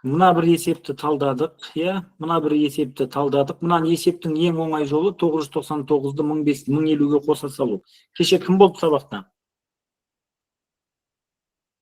Мына бір есепті талдадық, иә? Мына бір есепті талдадық. Мынаны есептің ең оңай жолы 999-ды 1050-ге қоса салу. Кеше кім болды сабақта?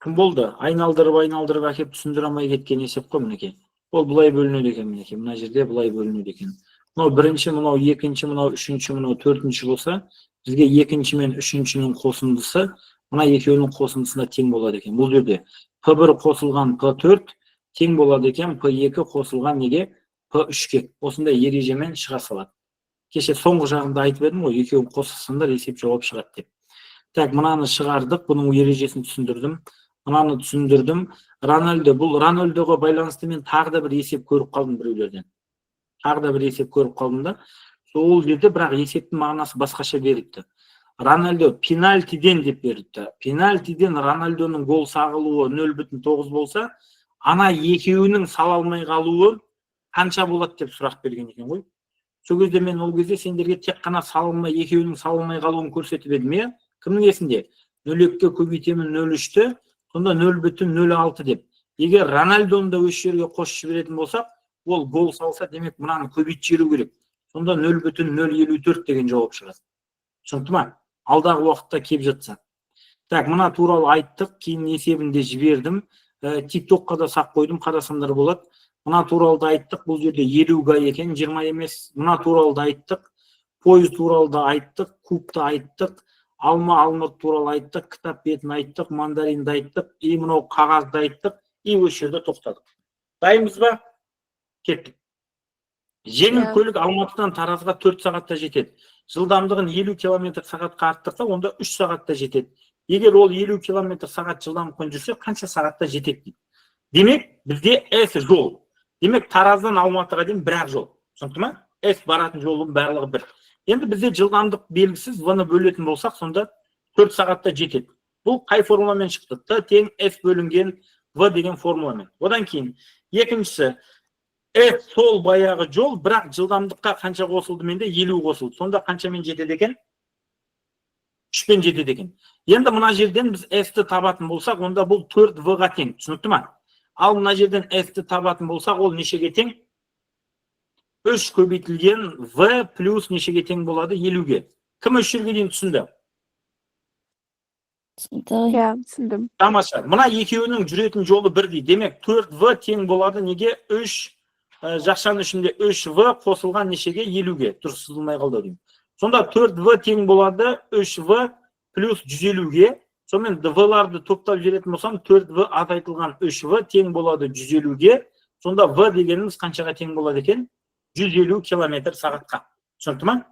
Кім болды? Айналдырып әкеп түсіндіре алмай кеткен есеп қой мінекей. Ол былай бөлінеді екен мінекей. Мына жерде былай бөлінеді екен. Мынау бірінші, мынау екінші, мынау үшінші, мынау төртінші болса, бізге екінші мен үшіншінің қосындысы мына екеуінің қосындысына тең болады екен. Бұл жерде P1 қосылған P4 тең болады екен P2 қосылған неге? P3-ке. Осындай ережемен шыға салады. Кеше соңғы жағында айтып едім ғой, екеуін қосылсаңдар есеп жауап шығады деп. Так, мынаны шығардық, бұның ережесін түсіндірдім. Мынаны түсіндірдім. Бұл Рональдоға байланысты мен тағы да бір есеп көріп қалдым біреулерден. Тағы да бір есеп көріп қалдым да. Сол жерде бірақ есептің мағынасы басқаша беріпті. Рональдо пенальтиден деп беріпті. Пенальтиден Рональдоның гол сағылуы 0,9 болса, ана екеуінің сала алмай қалуы қанша болады деп сұрақ берген екен ғой. Сол кезде мен ол кезде сендерге тек қана екеуінің салынмай қалуын көрсетіп едім, иә? Кімнің есінде? 0,2-ке көбейтемін 0,3-ті, сонда 0,06 деп. Егер Рональдоны да осы жерге қосып жіберетін болсақ, ол гол салса, демек мынаны көбейтіп жіберу керек. Сонда 0,054 деген жауап шығады. Түсінікті ма? Алдағы уақытта келіп жатса. Так, мына туралы айттық, кейін есебінде жібердім. TikTokқа да сақ қойдым, қарасаңдар болады. Мына туралы айттық, бұл жерде 50-га екен, 20 емес. Мына туралы айттық, пойыз туралы айттық, кубты айттық, алма туралы айттық, кітап бетін айттық, мандаринді айттық, и мынау қағазды айттық, и осы жерде тоқтадық. Дайынбыз ба? Кеттік. Жеңіл көлік Алматыдан Таразға 4 сағатта жетеді. Жылдамдығын 50 км/сағатқа арттырса, онда 3 сағатта жетеді. Егер ол 50 км/сағат жылдамдықпен жүрсе, қанша сағатта жетеді дейді. Демек, бізде S жол. Демек, Тараздан Алматыға дейін бір-ақ жол. Түсінікті ма? S баратын жолының барлығы бір. Енді бізде жылдамдық белгісіз V-ны бөлетін болсақ, сонда 4 сағатта жетеді. Бұл қай формуламен шықты? Т тең S бөлінген V деген формуламен. Одан кейін, екіншісі, S сол баяғы жол, бірақ жылдамдыққа қанша қосылды менде? 50 қосылды. Сонда қаншамен жетеді екен? 3-пен жетеді екен. Енді мына жерден біз S-ті табатын болсақ, онда бұл 4V-ға тең. Түсінікті ма? Ал мына жерден S-ті табатын болсақ, ол нешеге тең? 3 көбейтілген V плюс нешеге тең болады? 50-ге. Кім 3 жерге дейін түсінді? Түсіндім. Тамаша. Мына екеуінің жүретін жолы бірдей. Демек, 4V тең болады неге? 3 жақшаның ішінде 3V қосылған нешеге? 50-ге. Дұрыс сызылмай қалды деймін. Сонда 4V тең болады 3V плюс 150-ге. Сонымен V-ларды топтап жіберетін болсам, 4V азайтылған 3V тең болады 150-ге. Сонда V дегеніміз қаншаға тең болады екен? 150 км/сағатқа. Түсінікті ма?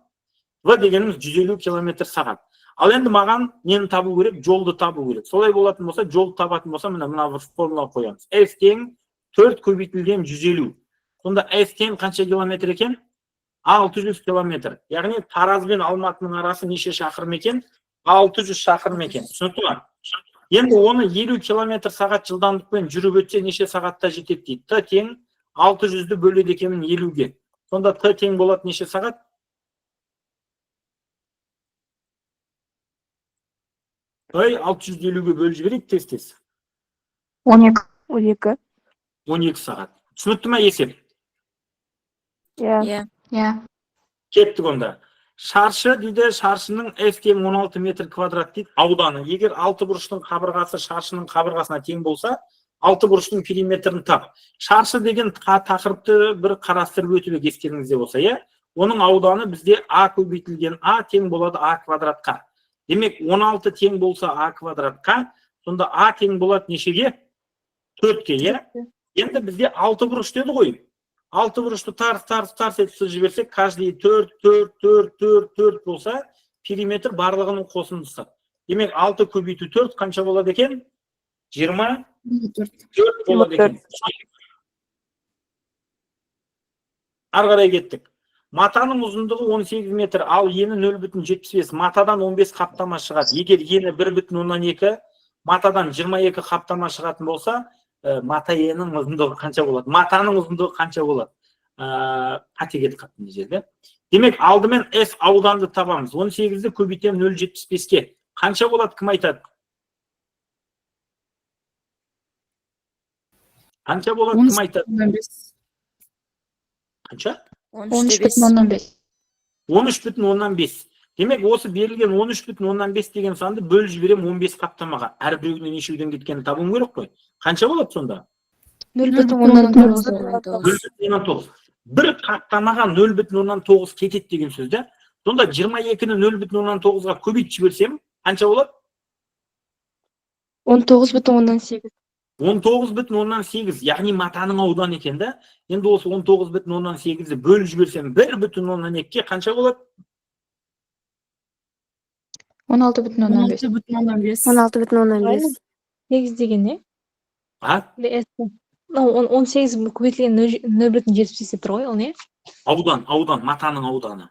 V дегеніміз 150 км/сағат. Ал енді маған нені табу керек? Жолды табу керек. Солай болатын болса, жолды табатын болса, мына бір формула қоямыз. S тең 4 көбейтілген 150. Сонда S тең қанша километр екен? 600 км. Яғни Тараз бен Алматының арасы неше шақырым екен? 600 шақырым екен. Түсінікті ма? Енді оны 50 км/сағат жылдамдықпен жүріп өтсе неше сағатта жетеді дейді. Т тең 600-ді бөледі екенмін 50-ге. Сонда Т тең болады неше сағат? Ой, 650-ге бөліп жіберейік тез-тез. 12 сағат. Түсінікті ма есеп? Иә. Кеттік онда. Шаршы дейді, шаршының S тең 16 метр квадрат дейді, ауданы. Егер 6 бұрыштың қабырғасы шаршының қабырғасына тең болса, 6 бұрыштың периметрін тап. Шаршы деген тақырыпты бір қарастырып өтіп естеріңізде болса, иә? Оның ауданы бізде А көбейтілген А тең болады А квадратқа. Демек, 16 тең болса А квадратқа, сонда А тең болады нешеге? 4-ке, иә? Енді бізде 6 бұрыш деді ғой. 6 бұрышты тарс етіп жіберсек, каждый 4 болса, периметр барлығының қосындысы. Демек, 6 көбейту 4 қанша болады екен? 24 болады екен. Арғарай кеттік. Матаның ұзындығы 18 метр, ал ені 0,75. Матадан 15 қаптама шығады. Егер ені 1,2, матадан 22 қаптама шығатын болса, мата енің ұзындығы қанша болады? Матаның ұзындығы қанша болады? Қате кетіп қалды мына жерде. Демек, алдымен S ауданды табамыз. 18-ді көбейтем 0,75-ке. Қанша болады, кім айтады? Qancha bo'ladi? Kim aytadi? 13,5. Qancha? 13,5. 13,5. Demek осы берілген 13,5 деген санды бөліп жіберем 15 қаптамаға. Әр біреуіне нешеуден кеткенін табуым керек қой. Қанша болады сонда? 0,9. 0,9. Bir қаптамаға 0,9 кетеді деген сөз да. Сонда 22-ні 0,9-ға көбейтіп жіберсем, қанша болады? 19,8. 19,8. Яғни матаның ауданы екен да. Енді осы 19,8-ді бөліп жіберсем 1,2-ге қанша болады? 16,15. 16,15. 8 деген не? А? 18 көбейтілген 0,75 деп тұр ғой, ол не? Аудан, матаның ауданы.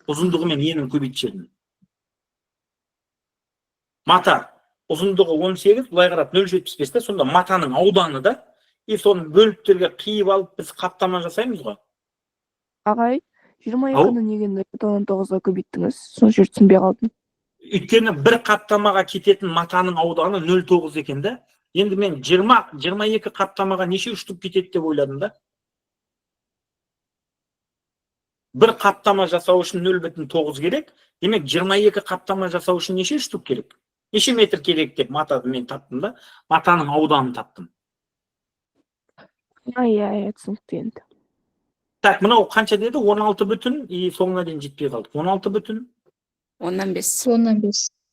Ұзындығы мен енін көбейтшедім. Мата ұзындығы 18, бұлай қарап 0,75 та, сонда матаның ауданы да, и соны бөліктерге қиып алып біз қаптама жасаймыз ғой. Ағай, 22-ні неге 0,9-ға көбейттіңіз? Сол жер түсінбей қалдым. Өйткені бір қаптамаға кететін матаның ауданы 0,9 екен да. Енді мен 22 қаптамаға неше үштік кетеді деп ойладым да. Бір қаптама жасау үшін 0,9 керек. Демек 22 қаптама жасау үшін неше үштік керек? Неше метр керек деп матады мен таптым да. Матаның ауданын таптым. Ай, түсінікті енді. Так, мынау қанша деді? 16 бүтін, и соңына дейін жетпей қалдық. 16 бүтін? 15.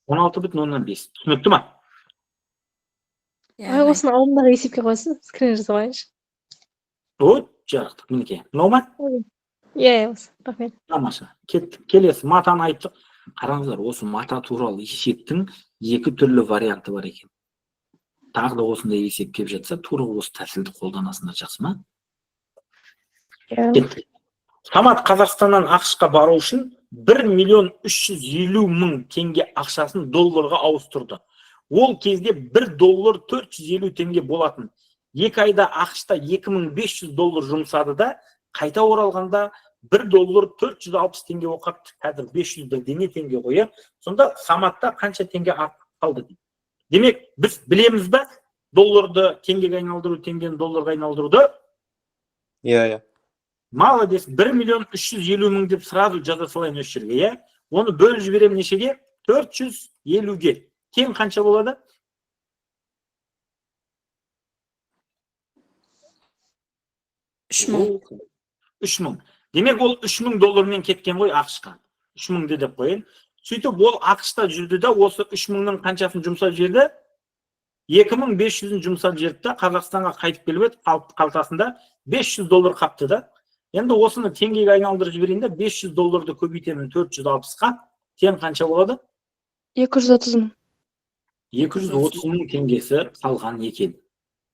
16,15. Түсінікті ма? Ай, осыны алдындағы есепке қойсын, скрин жасап алайыншы. От, жарықтық, мінеке. Мынау ма? Иә, осы, рахмет. Тамаша. Кеттік. Келесі матаны айттық. Қараңыздар, осы мата туралы есептің екі түрлі варианты бар екен. Тағы да осындай есеп келіп жатса, тура осы тәсілді қолданасыңдар, жақсы ма? Кеттік. Самат Қазақстаннан ақшқа бару үшін 1,350,000 теңге ақшасын долларға ауыстырды. Ол кезде 1 доллар 450 теңге болатын. 2 айда ақшта 2500 доллар жұмсады да, қайта оралғанда 1 доллар 460 теңге оқапты. Қазір 500 бірдеңе теңге қойып, сонда Саматта қанша теңге артып қалды дейді. Демек, біз білеміз бе долларды теңгеге айналдыру, теңгені долларға айналдыруды? Иә. Молодец, 1,350,000 деп сразу жаза салайын осы жерге, иә? Оны бөліп жіберем нешеге? 450-ге. Тең қанша болады? 3,000. Демек, ол 3,000 доллармен кеткен ғой ақшқа. 3,000 деп қойын. Сөйтіп, ол ақшта жүрді да, осы 3,000-ның қаншасын жұмсап жерді? 2500-ін жұмсап жерді да, Қазақстанға қайтып келіп еді, қалтасында 500 доллар қапты да. Енді осыны теңгеге айналдырып жіберейін де, 500 долларды көбейтемін 460-ға. Тең қанша болады? 230,000. 230,000 теңгесі қалған екен.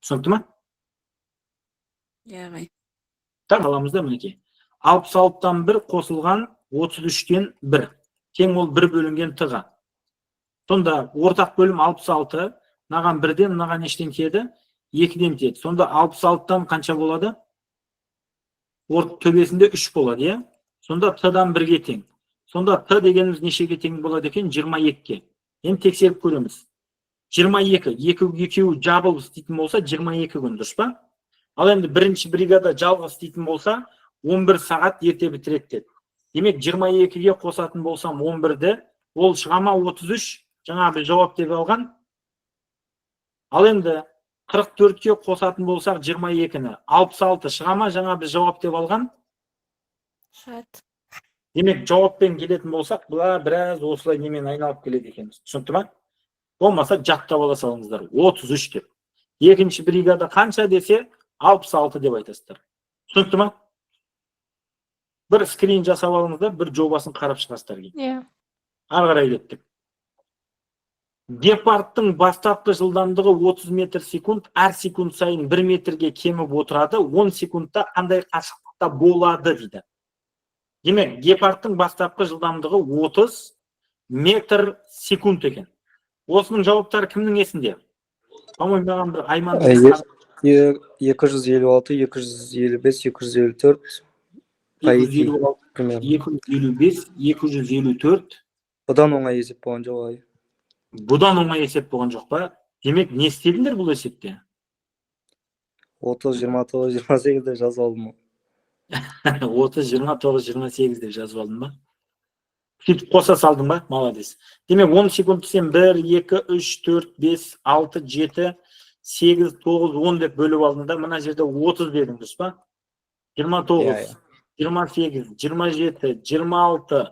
Түсінікті ма? Иә. Так, аламыз да мінеке. 66-тан 1 қосылған 33-тен 1. Тең ол 1 бөлінген тыға. Сонда ортақ бөлім 66, мынаған 1-ден, мынаған нештен тиеді? 2-ден тиеді. Сонда 66-тан қанша болады? Төбесінде 3 болады, е? Сонда т-дан 1-ге тең. Сонда т дегеніміз нешеге тең болады екен? 22-ге. Енді тексеріп көреміз. 22, екеуі жабылып істейтін болса 22 күн, дұрыс па? Ал енді бірінші бригада жалғыз істейтін болса 11 сағат ерте бітіреді деді. Демек 22-ге қосатын болсам 11-ді, ол шығама 33, жаңа бір жауап деп алған. Ал енді 44-ке қосатын болсақ 22-ні, 66 шығама жаңа бір жауап деп алған. Демек жауаппен келетін болсақ, бұла біраз осылай немен айналып келеді екенбіз. Түсінікті ма? Болмаса жаттап ала салыңыздар. 33 деп. Екінші бригада қанша десе 66 деп айтасыздар. Түсінікті ма? Бір скрин жасап алыңыздар, бір жобасын қарап шығасыздар. Иә. Ары қарай кеттік. Гепардтың бастапқы жылдамдығы 30 метр секунд, әр секунд сайын 1 метрге кеміп отырады, 10 секундта қандай қашықтықта болады дейді. Демек, гепардтың бастапқы жылдамдығы 30 метр секунд екен. Осының жауаптары кімнің есінде? По-моему, маған бір Айман 256, 255, 254. 255, 254. Бұдан оңай есеп болған жоқ ай. Бұдан оңай есеп болған жоқ па? Демек, не істедіңдер бұл есепте? 30, 29, 28 деп жазып алдым. 30, 29, 28 деп жазып алдым ба? Сөйтіп қоса салдым ба? Молодец. Демек 10 секунд десем 1, 2, 3, 4, 5, 6, 7, 8, 9, 10 деп бөліп алдым да, мына жерде 30 дедім дұрыс па? 29, 28, 27, 26,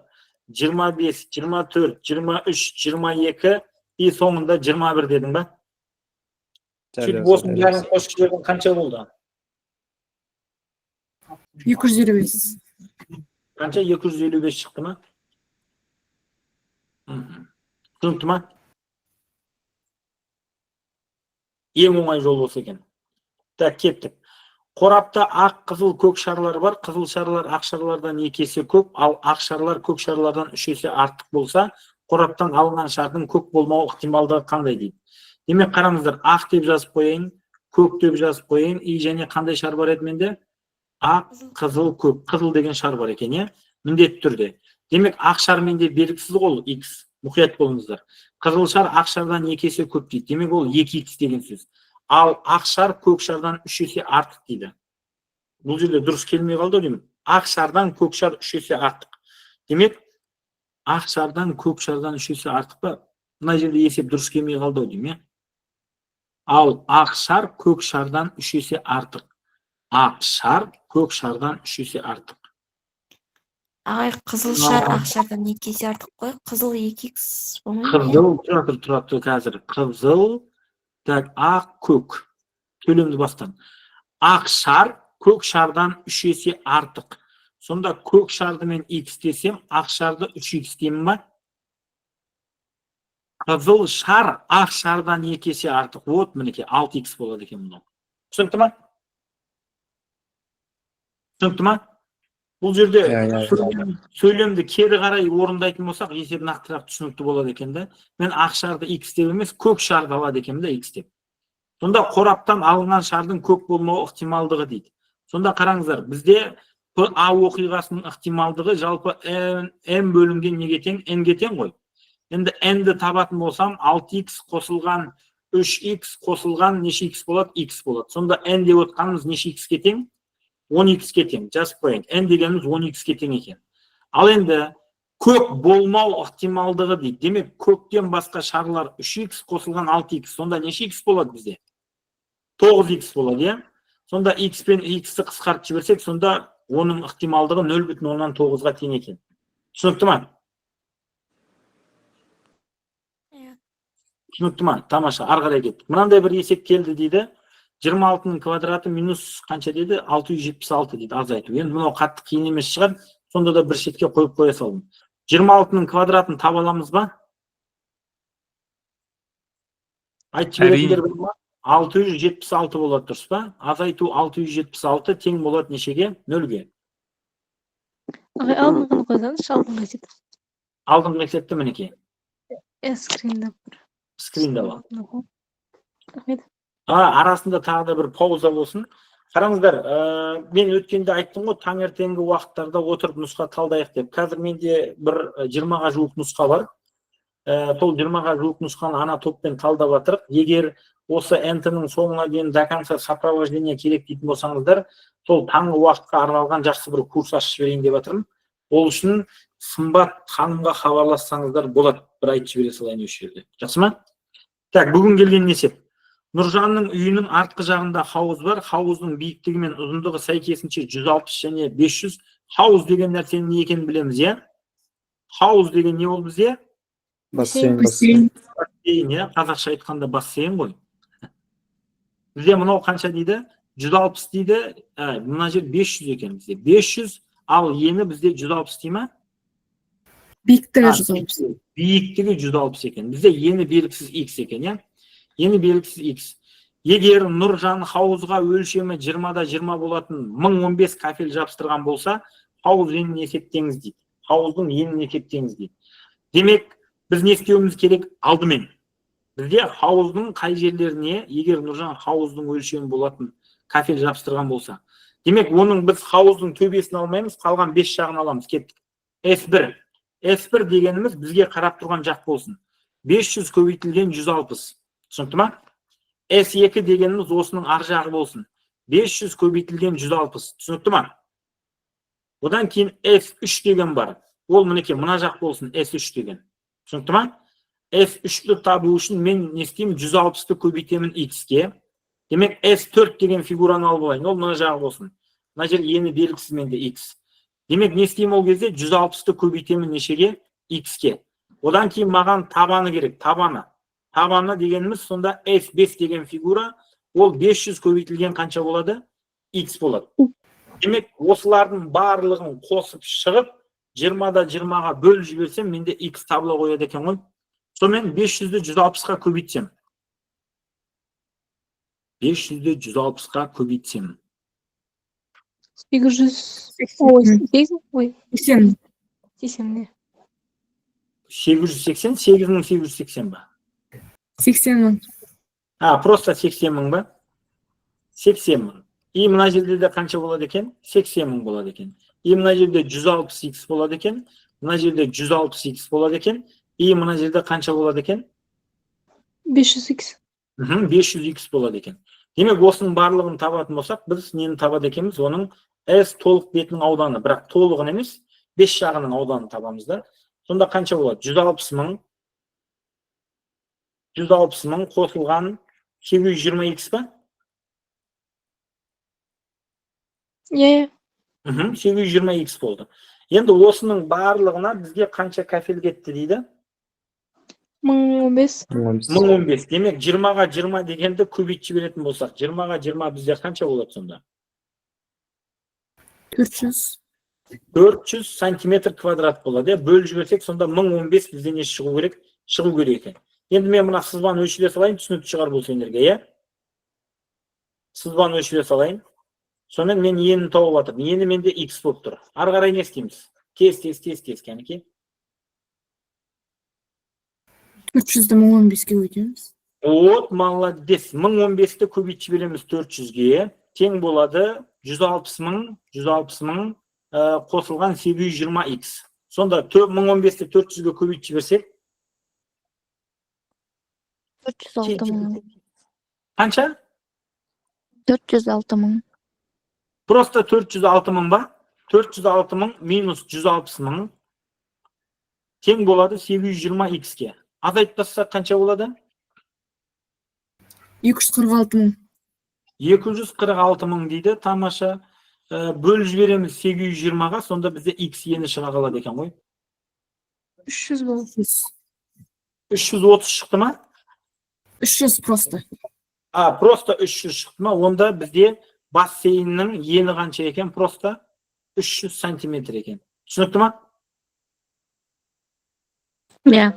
25, 24, 23, 22 и соңында 21 дедің ба? Сөйтіп осының бәрін қосып жіберген қанша болды? 255. Қанша? 255 шықты ма? Түсінікті ма? Ең оңай жол осы екен. Так, кеттік. Қорапта ақ, қызыл, көк шарлар бар. Қызыл шарлар ақ шарлардан 2 есе көп, ал ақ шарлар көк шарлардан 3 есе артық болса, қораптан алынған шардың көк болмау ықтималдығы қандай дейді. Демек қараңыздар, ақ деп жазып қояйын, көк деп жазып қояйын, и және қандай шар бар еді менде? Ақ, қызыл, көк. Қызыл деген шар бар екен, е? Міндетті түрде. Демек ақ шар менде белгісіз ғой, x. Мұқият болыңыздар. Қызыл шар ақ шардан 2 есе көп дейді. Демек ол 2x деген сөз. Ал ақ шар көк шардан 3 есе артық дейді. Бұл жерде дұрыс келмей қалды деймін. Ақ шардан көк шар 3 есе артық. Демек ақ шардан көк шардан 3 есе артық па? Мына жерде есеп дұрыс келмей қалды деймін. Ал ақ шар көк шардан 3 есе артық. Ақ шар көк шардан 3 есе артық. Ағай, қызыл шар ақ шардан 2 есе артық қой. Қызыл 2x болмайды. Қызыл, тұрады қазір. Қызыл, так, ақ, көк. Төлемді бастан. Ақ шар көк шардан 3 есе артық. Сонда көк шарды мен x десем, ақ шарды 3x деймін ба? Қызыл шар ақ шардан 2 есе артық. Вот, мінеке, 6x болады екен мұнда. Түсінікті ма? Түсінікті ма? Бұл жерде сөйлемді кері қарай орындайтын болсақ, есеп нақтырақ түсінікті болады екен да. Мен ақ шарды x деп емес, көк шарды алады екен да x деп. Сонда қораптан алынған шардың көк болмау ықтималдығы дейді. Сонда қараңыздар, бізде А оқиғасының ықтималдығы жалпы n бөлінген неге тең? N-ге тең ғой. Енді n-ді табатын болсам, 6x қосылған 3x қосылған неше x болады? X болады. Сонда n деп отқанымыз неше x-ке тең? 10x-ке тең. Жазып қояйын. n дегеніміз 10x-ке тең екен. Ал енді көк болмау ықтималдығы дейді. Демек, көктен басқа шарлар 3x қосылған 6x. Сонда неше x болады бізде? 9x болады, е? Сонда x пен x-ті қысқартып жіберсек, сонда оның ықтималдығы 0,9-ға тең екен. Түсінікті ма? Түсінікті ма? Тамаша, ары қарай кеттік. Мынандай бір есеп келді дейді. 26-ның квадраты минус қанша дейді? 676 дейді, азайту. Енді мынау қатты қиын емес шығар. Сонда да бір шетке қойып қоя салдым. 26-ның квадратын таба аламыз ба? Айтып жіберіңдер бар ма? 676 болады, дұрыс па? Азайту 676 тең болады нешеге? 0-ге. Ағай, алдыңғыны қойсаңыз, алдыңғы есеп. Алдыңғы есепті мінеке. Скринда бар. Скринда бар. Рахмет. Арасында тағы да бір пауза болсын. Қараңыздар, мен өткенде айттым ғой, таңертеңгі уақыттарда отырып нұсқа талдайық деп. Қазір менде бір 20-ға жуық нұсқа бар. Сол 20-ға жуық нұсқаны ана топпен талдап жатырық. Егер осы НТ-ның соңына дейін до конца сопровождение керек дейтін болсаңыздар, сол таңғы уақытқа арналған жақсы бір курс ашып жіберейін деп жатырмын. Ол үшін сымбат ханымға хабарлассаңыздар болады. Бір айтып жібере салайын осы жерде. Жақсы ма? Так, бүгін келген есеп. Нұржанның үйінің артқы жағында хауыз бар. Хауыздың биіктігі мен ұзындығы сәйкесінше 160 және 500. Хауыз деген нәрсенің не екенін білеміз, е? Хауыз деген не ол бізде? Бассейн. Бассейн, е? Қазақша айтқанда бассейн ғой. Бізде мынау қанша дейді? 160 дейді. Мына жер 500 екен бізде. 500, ал ені бізде 160 дей ма? Биіктігі 160. Биіктігі 160 екен. Бізде ені белгісіз x екен, е? Ені белгісіз x. Егер Нұржан хауызға өлшемі 20-да 20 болатын 1015 кафел жапсырған болса, хауыз енін есептеңіз дейді. Хауыздың енін есептеңіз дейді. Демек, біз не істеуіміз керек? Алдымен. Бізде хауыздың қай жерлеріне, егер Нұржан хауыздың өлшемі болатын кафел жапсырған болса. Демек, оның біз хауыздың төбесін алмаймыз, қалған 5 жағын аламыз. Кеттік. S1. S1 дегеніміз бізге қарап тұрған жақ болсын. 500 көбейтілген 160. Түсінікті ма? S2 дегеніміз осының ар жағы болсын. 500 көбейтілген 160. Түсінікті ма? Одан кейін S3 деген бар. Ол мінекей мына жақ болсын S3 деген. Түсінікті ма? S3-ті табу үшін мен не істеймін? 160-ты көбейтемін X-ке. Демек S4 деген фигураны алып алайын. Ол мына жағы болсын. Мына жер ені белгісіз менде X. Демек не істеймін ол кезде? 160-ты көбейтемін нешеге? X-ке. Одан кейін маған табаны керек. Табаны. Табаны дегеніміз сонда S5 деген фигура. Ол 500 көбейтілген қанша болады? X болады. Демек, осылардың барлығын қосып шығып, 20-да 20-ға бөліп жіберсем, менде X табыла қояды екен ғой. Сонымен 500-ді 160-қа көбейтсем. 500-ді 160-қа көбейтсем. 800. Ой, 8. Ой, 80. 80 не? 880, 8880 ба? 80 мың. Просто 80 мың ба? 80 мың. И мына жерде де қанша болады екен? 80 мың болады екен. И мына жерде 160x болады екен. Мына жерде 160x болады екен. И мына жерде қанша болады екен? 500x. 500x болады екен. Демек, осының барлығын табатын болсақ, біз нені табады екенбіз? Оның S толық бетінің ауданы, бірақ толығын емес, 5 жағының ауданын табамыз да. Сонда қанша болады? 160 мың. 160 мың қосылған 720x па? 720x болды. Енді осының барлығына бізге қанша кафел кетті дейді? 1015. 1015. Демек, 20-ға 20 дегенді көбейтіп жіберетін болсақ, 20-ға 20 бізде қанша болады сонда? 400. 400 сантиметр квадрат болады. Бөліп жіберсек, сонда 1015 бізде не шығу керек? Шығу керек екен. Енді мен мына сызбаны өлшере салайын, түсінікті шығар бұл сендерге, иә? Сызбаны өлшере салайын. Сонымен мен енін тауып жатырмын. Ені менде X болып тұр. Ары қарай не істейміз? Кес, кәнекей. 400-ді 1015-ке өтеміз. Вот, молодец. 1015-ті көбейтіп жібереміз 400-ге. Тең болады 160 мың қосылған 720x. Сонда 1015-ті 400-ге көбейтіп жіберсек? 406 мың. Қанша? 406 мың. Просто 406 мың ба? 406 мың минус 160 мың тең болады 720x-ке. Азайтып тастасақ қанша болады? 246 мың. 246 мың дейді. Тамаша. Бөліп жібереміз 720-ға, сонда бізде x ені шыға қалады екен ғой. 300 болды. 330 шықты ма? 300 просто. Просто 300 шықты ма? Онда бізде бассейннің ені қанша екен? Просто 300 сантиметр екен. Түсінікті ма? Иә.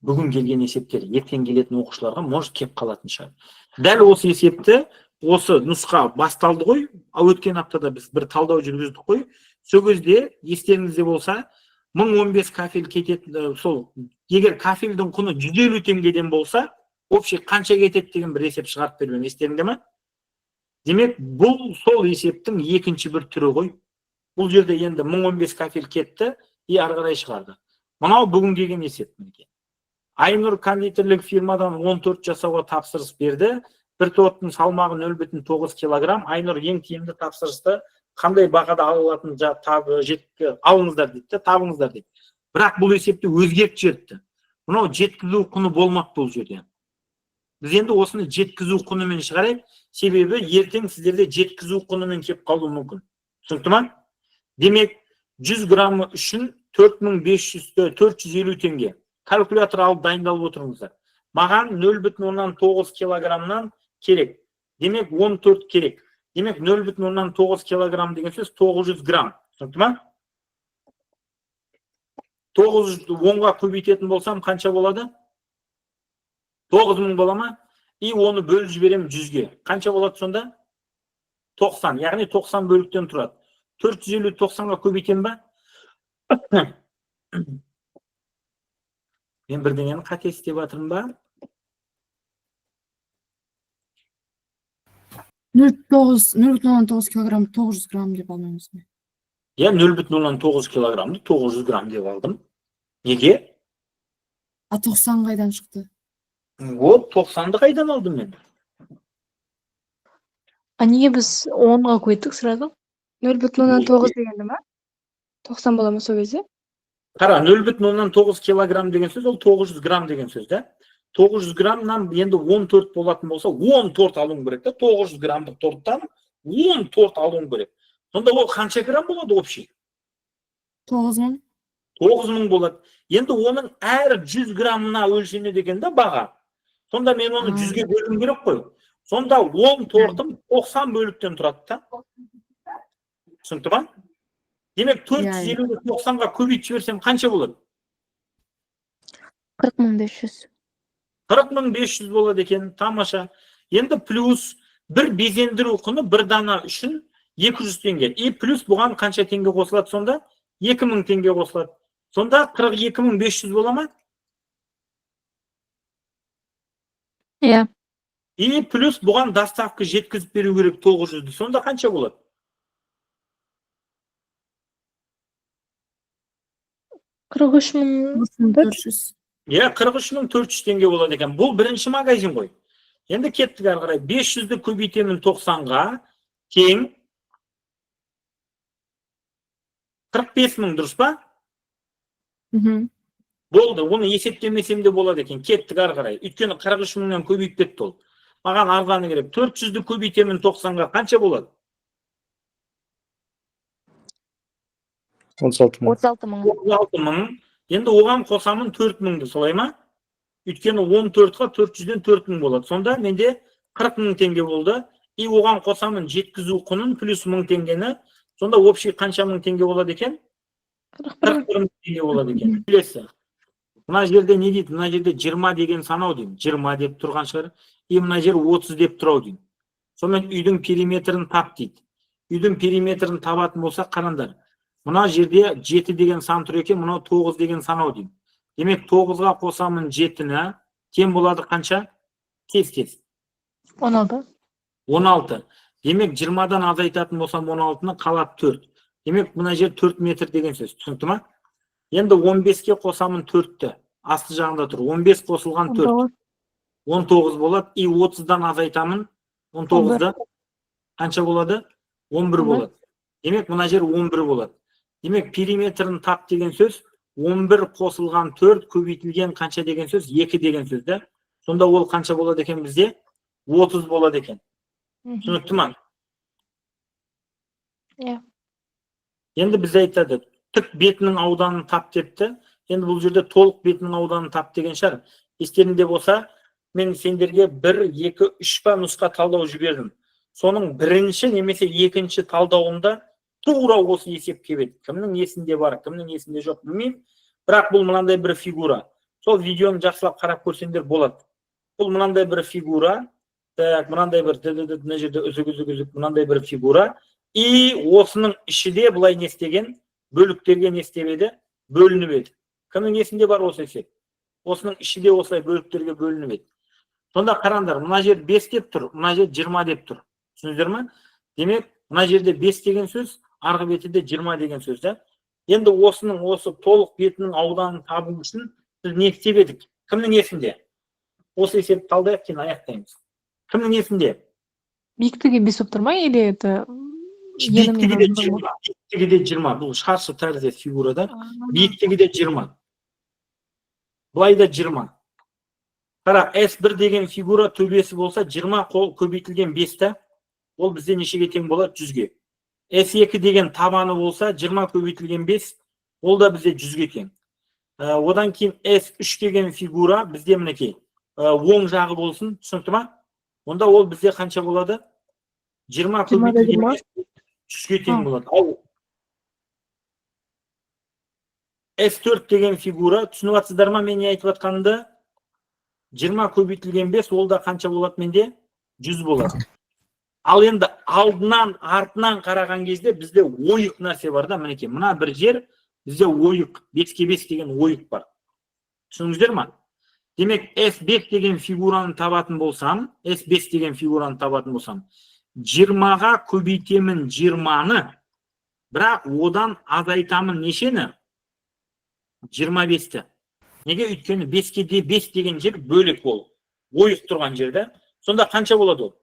Бүгін келген есептер ертең келетін оқушыларға может кеп қалатын шығар. Дәл осы есепті осы нұсқа басталды ғой. Өткен аптада біз бір талдау жүргіздік қой. Сол кезде естеріңізде болса 1015 кафел кететін, сол егер кафелдің құны 150 теңгеден болса, общий қанша кетеді деген бір есеп шығарып берген. Естеріңде ме? Демек, бұл сол есептің екінші бір түрі ғой. Бұл жерде енді 1015 кафел кетті, и ары қарай шығарды. Мынау бүгін келген есеп. Айнұр кондитерлік фирмадан 14 жасауға тапсырыс берді. Бір торттың салмағы 0,9 килограмм. Айнұр ең тиімді тапсырысты қандай бағада алатын алыңыздар дейді, табыңыздар дейді. Бірақ бұл есепті өзгертіп жіберді. Мынау жеткізу құны болмақ бұл жерде. Біз енді осыны жеткізу құнымен шығарайық, себебі ертең сіздерде жеткізу құнымен кеп қалуы мүмкін. Түсінікті ма? Демек, 100 граммы үшін 450 теңге. Калькулятор алып дайындалып отырыңыздар. Маған 0,9 килограммнан керек. Демек, 14 керек. Демек, 0,9 килограмм деген сөз 900 грамм. Түсінікті ма? 900-ді 10-ға көбейтетін болсам қанша болады? 9000 бола ма? И оны бөліп жіберем 100-ге. Қанша болады сонда? 90. Яғни 90 бөліктен тұрады. 450 90-ға көбейтем ба? Мен бірдеңені қате істеп жатырмын ба? 0,9 килограмм 900 грамм деп алмаймыз. 0,9 килограммды 900 грамм деп алдым. Неге? 90 қайдан шықты? Вот 90-ды қайдан алдым мен? А неге біз 10-ға қойдық сразу? 0,9 дегенде ма? 90 бола ма сол кезде? Қара, 0,9 килограмм деген сөз, ол 900 грамм деген сөз, да? 900 граммнан енді 14 болатын болса, 14 алуың керек, да? 900 граммдық торттан 14 алуың керек. Сонда ол қанша грамм болады общий? 9000. 9000 болады. Енді оның әр 100 граммына өлшенеді екен да баға. Сонда мен оны 100-ге бөлуім керек қой. Сонда 10 тортым 90 бөліктен тұрады да. Түсінікті ма? Демек 450-ді 90-ға көбейтіп жіберсем қанша болады? 40.500. 40.500 болады екен. Тамаша. Енді плюс бір безендіру құны бір дана үшін 200 теңге. И плюс бұған қанша теңге қосылады сонда? 2000 теңге қосылады. Сонда 42.500 бола ма? Иә. И плюс бұған доставка жеткізіп беру керек 900-ді. Сонда қанша болады? 43.400. 400. 43.400 теңге болады екен. Бұл бірінші магазин ғой. Енді кеттік ары қарай. 500-ді көбейтемін 90-ға тең 45.000, дұрыс па? Болды, оны есептемесем де болады екен. Кеттік ары қарай. Өйткені 43.000-нан көбейіп кетті ол. Маған арғаны керек. 400-ді көбейтемін 90-ға қанша болады? 36 мың. 36.000. Енді оған қосамын 4000-ді, солай ма? Өйткені 14-ға 400-ден 4000 болады. Сонда менде 40.000 теңге болды. И оған қосамын жеткізу құнын плюс 1000 теңгені. Сонда общий қанша мың теңге болады екен? 41.000 теңге болады екен. Білесі. Мына жерде не дейді? Мына жерде 20 деген санау деймін. 20 деп тұрған шығар. И мына жер 30 деп тұрау деймін. Сонымен үйдің периметрін тап дейді. Үйдің периметрін табатын болса қараңдар. Мына жерде 7 деген сан тұр екен, мынау 9 деген санау деймін. Демек 9-ға қосамын 7-ні, тең болады қанша? Тез. 16. 16. Демек 20-дан азайтатын болсам 16-ны қалады 4. Демек мына жер 4 метр деген сөз. Түсінікті ма? Енді 15-ке қосамын 4-ті. Асты жағында тұр. 15 қосылған 4. 19 болады. И 30-дан азайтамын. 19-да қанша болады? 11 болады. Демек мына жер 11 болады. Демек периметрін тап деген сөз 11 қосылған 4 көбейтілген қанша деген сөз? 2 деген сөз, да? Сонда ол қанша болады екен бізде? 30 болады екен. Түсінікті ма? Иә. Енді біз айтады, тік бетінің ауданын тап депті. Енді бұл жерде толық бетінің ауданын тап деген шығар. Естерінде болса, мен сендерге 1, 2, 3 па нұсқа талдау жібердім. Соның бірінші немесе екінші талдауында тура осы есеп кебеді. Кімнің есінде бар, кімнің есінде жоқ білмеймін. Бірақ бұл мынандай бір фигура. Сол видеоны жақсылап қарап көрсеңдер болады. Бұл мынандай бір фигура. Так, мынандай бір мына жерде үзік мынандай бір фигура. И осының ішіде былай не істеген, бөліктерге не істебеді? Бөлініп еді. Кімнің есінде бар осы есеп? Осының ішіде осылай бөліктерге бөлініп еді. Сонда қараңдар, мына жер 5 деп тұр, мына жер 20 деп тұр. Түсіндіңіздер ме? Демек, мына жерде 5 деген сөз, арғы бетінде 20 деген сөз, да? Енді осының осы толық бетінің ауданын табу үшін біз не істеп едік? Кімнің есінде? Осы есепті талдайық, кейін аяқтаймыз. Кімнің есінде? Биіктігі 5 болып тұр ма, или это Биіктігі де 20. Бұл шаршы тәрізді фигурада. Биіктігі де 20. Бұлай да 20. Қара, S1 деген фигура төбесі болса 20 қол көбейтілген 5-та. Ол бізде нешеге тең болады? 100-ге. S2 деген табаны болса 20 көбейтілген 5. Ол да бізде 100-ге тең. Одан кейін S3 деген фигура бізде мінекей. Оң жағы болсын, түсінікті ма? Онда ол бізде қанша болады? 20 көбейтілген 5 100-ге тең болады. Ал S4 деген фигура, түсініп атсыздар ма мен не айтып атқанымды? 20 көбейтілген 5, ол да қанша болады менде? 100 болады. Ал енді алдынан, артынан қараған кезде бізде ойық нәрсе бар да, мінекей. Мына бір жер бізде ойық, 5-ке 5 деген ойық бар. Түсініңіздер ма? Демек, S5 деген фигураны табатын болсам, S5 деген фигураны табатын болсам, 20-ға көбейтемін 20-ны, бірақ одан азайтамын нешені? 25-ті. Неге? Өйткені 5-ке 5 деген жер бөлек ол. Ойық тұрған жерде. Сонда қанша болады ол?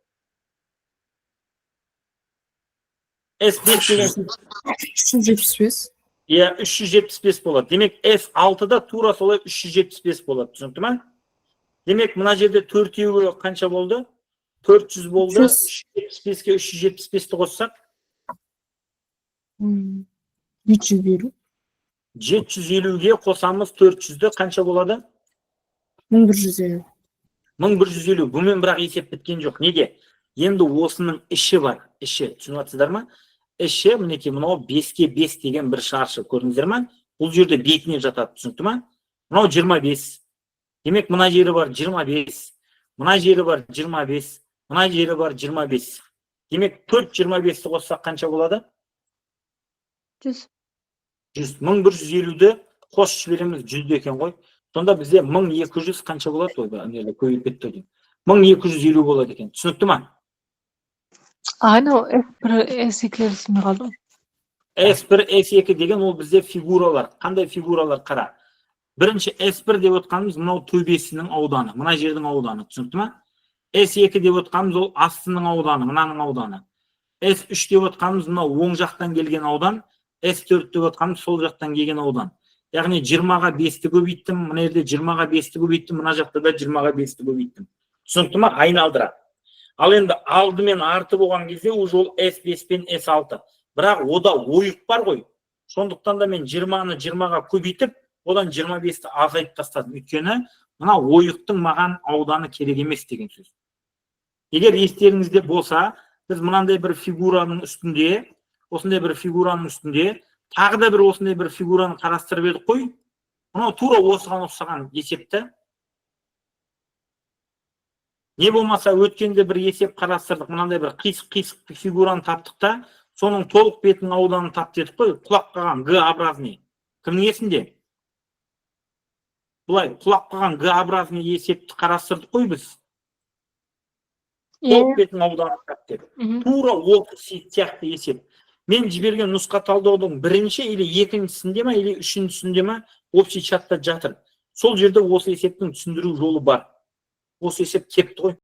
S5 деген 375. иә 375 болады. Демек S6-да тура солай 375 болады. Түсінікті ма? Демек мына жерде төртеуі қанша болды? 400 болды. 375-ке 375-ті қоссақ 750. 750-ге қосамыз 400-ді қанша болады? 1150. 1150. Бұмен бірақ есеп біткен жоқ. Неге? Енді осының іші бар. Іші. Түсініп жатсыздар ма? Іші мінекей мынау 5-ке 5 деген бір шаршы. Көрдіңіздер ма? Бұл жерде бетіне жатады. Түсінікті ма? Мынау 25. Демек мына жері бар 25. Мына жері бар 25. Мына жері бар 25. Демек 4-25-ті қоссақ қанша болады? 100. 1150-ді қосып жібереміз 100 екен ғой. Сонда бізде 1200 қанша болады? Ойда көбейіп кетті деп. 1250 болады екен. Түсінікті ма? Анау S1, S2-лер түсінбей қалдым. S1, S2 деген ол бізде фигуралар. Қандай фигуралар қара? Бірінші S1 деп отқанымыз мынау төбесінің ауданы, мына жердің ауданы. Түсінікті ма? S2 деп отқанымыз ол астының ауданы, мынаның ауданы. S3 деп отқанымыз мынау оң жақтан келген аудан. S4 деп отқанымыз сол жақтан келген аудан. Яғни 20-ға 5-ті көбейттім, мына жерде 20-ға 5-ті көбейттім, мына жақта да 20-ға 5-ті көбейттім. Түсінікті ма? Айналдыра. Ал енді алды мен арты болған кезде уже ол S5 пен S6. Бірақ ода ойық бар ғой. Сондықтан да мен 20-ны 20-ға көбейтіп, одан 25-ті азайтып тастадым. Өйткені мына ойықтың маған ауданы керек емес деген сөз. Егер естеріңізде болса, біз мынандай бір фигураның үстінде, осындай бір фигураның үстінде, тағы да бір осындай бір фигураны қарастырып едік қой. Мынау тура осыған ұқсаған есепті. Не болмаса өткенде бір есеп қарастырдық, мынандай бір қисық фигураны таптық та, соның толық бетінің ауданын тапты едік қой, құлап қалған Г-образный. Кімнің есінде? Бұлай құлап қалған Г-образный есепті қарастырдық қой біз. Толық бетінің ауданын тапты деп. Тура осы сияқты есеп. Мен жіберген нұсқа талдаудың бірінші или екіншісінде ма, или үшіншісінде ма общий чатта жатыр. Сол жерде осы есептің түсіндіру жолы бар. Осы есеп кепті ғой.